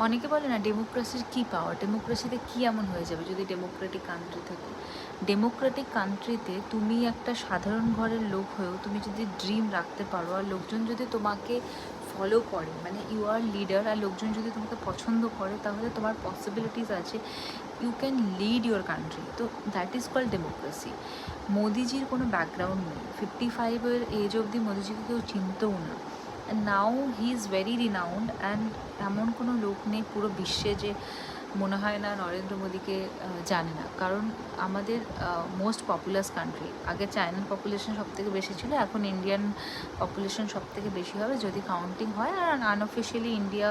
অনেকে বলে না ডেমোক্রেসির কী পাওয়ার, ডেমোক্রেসিতে কী এমন হয়ে যাবে যদি ডেমোক্রেটিক কান্ট্রি থাকে। ডেমোক্রেটিক কান্ট্রিতে তুমি একটা সাধারণ ঘরের লোক হয়েও তুমি যদি ড্রিম রাখতে পারো আর লোকজন যদি তোমাকে ফলো করে, মানে ইউ আর লিডার, আর লোকজন যদি তোমাকে পছন্দ করে, তাহলে তোমার পসিবিলিটিস আছে, you can lead your country. তো দ্যাট ইজ কল্ড ডেমোক্রেসি। মোদিজির কোনো ব্যাকগ্রাউন্ড নেই, 55 এজ অবধি মোদিজিকে কেউ চিনতেও না। And now he is very renowned, and এমন কোনো লোক নেই পুরো বিশ্বে যে মনে হয় না নরেন্দ্র মোদীকে জানে না। কারণ আমাদের মোস্ট পপুলাস কান্ট্রি, আগে চায়নার পপুলেশন সবথেকে বেশি ছিল, এখন ইন্ডিয়ান পপুলেশন সবথেকে বেশি হবে যদি কাউন্টিং হয়, আর unofficially India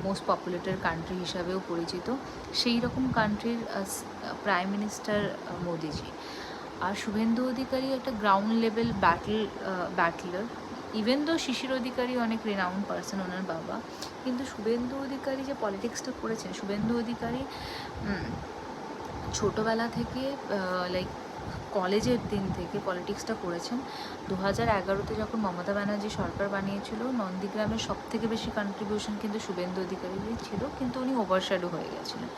most populated country হিসাবেও পরিচিত। সেই রকম কান্ট্রির প্রাইম মিনিস্টার মোদিজি। আর শুভেন্দু অধিকারী একটা ground level Butler. Even though শিশির অধিকারী অনেক রিনাউন্ড পার্সন, ওনার বাবা, কিন্তু শুভেন্দু অধিকারী যে পলিটিক্সটা করেছেন, শুভেন্দু অধিকারী ছোটোবেলা থেকে লাইক কলেজের দিন থেকে পলিটিক্সটা করেছেন। 2011-তে যখন মমতা ব্যানার্জি সরকার বানিয়েছিল, নন্দীগ্রামের সবথেকে বেশি কন্ট্রিবিউশন কিন্তু শুভেন্দু অধিকারীরই ছিল, কিন্তু উনি ওভারশ্যাডো হয়ে গেছিলেন।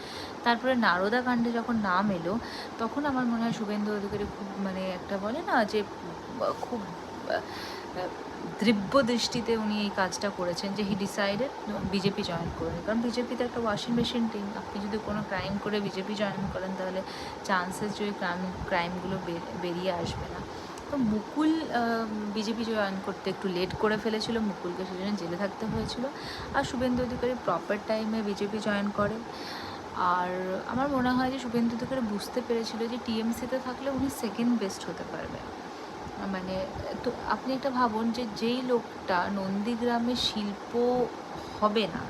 তারপরে নারদা কাণ্ডে যখন নাম এলো, তখন আমার মনে হয় শুভেন্দু অধিকারী খুব, মানে একটা বলে না যে খুব দৃব্য দৃষ্টিতে উনি এই কাজটা করেছেন, যে হি ডিসাইডেড বিজেপি জয়েন করেন। কারণ বিজেপিতে একটা ওয়াশিং মেশিন টিম, আপনি যদি কোনো ক্রাইম করে বিজেপি জয়েন করেন, তাহলে চান্সেস যে ক্রাইমগুলো বেরিয়ে আসবে না। তো মুকুল বিজেপি জয়েন করতে একটু লেট করে ফেলেছিল, মুকুলকে সেজন্য জেলে থাকতে হয়েছিল। আর শুভেন্দু অধিকারী প্রপার টাইমে বিজেপি জয়েন করে। আর আমার মনে হয় যে শুভেন্দু অধিকারী বুঝতে পেরেছিল যে টিএমসিতে থাকলে উনি সেকেন্ড বেস্ট হতে পারবেন। মানে তো আপনি একটা ভাবুন যে যেই লোকটা নন্দীগ্রামে শিল্প হবে না,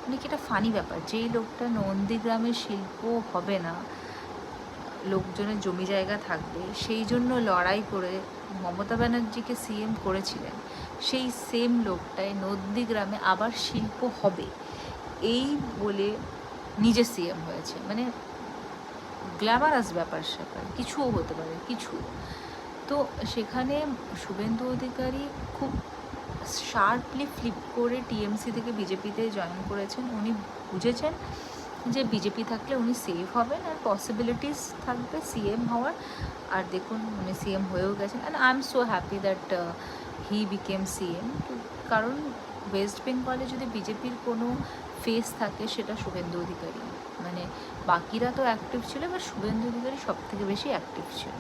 মানে কি একটা ফানি ব্যাপার, যেই লোকটা নন্দীগ্রামে শিল্প হবে না, লোকজনের জমি জায়গা থাকবে, সেই জন্য লড়াই করে মমতা ব্যানার্জিকে সিএম করেছিলেন, সেই সেম লোকটাই নন্দীগ্রামে আবার শিল্প হবে এই বলে নিজে সিএম হয়েছে। মানে গ্ল্যামারাস ব্যাপার স্যাপার, কিছুও হতে পারে, কিছু। তো সেখানে শুভেন্দু অধিকারী খুব শার্পলি ফ্লিপ করে টিএমসি থেকে বিজেপিতে জয়েন করেছেন। উনি বুঝেছেন যে বিজেপি থাকলে উনি সেফ হবেন আর পসিবিলিটিস থাকবে সিএম হওয়ার। আর দেখুন উনি সিএম হয়েও গেছেন, and I am so happy that he became CM. কারণ ওয়েস্ট বেঙ্গলে যদি বিজেপির কোনো ফেস থাকে, সেটা শুভেন্দু অধিকারী। মানে বাকিরা তো অ্যাক্টিভ ছিল, এবার শুভেন্দু অধিকারী সব থেকে বেশি অ্যাক্টিভ ছিল।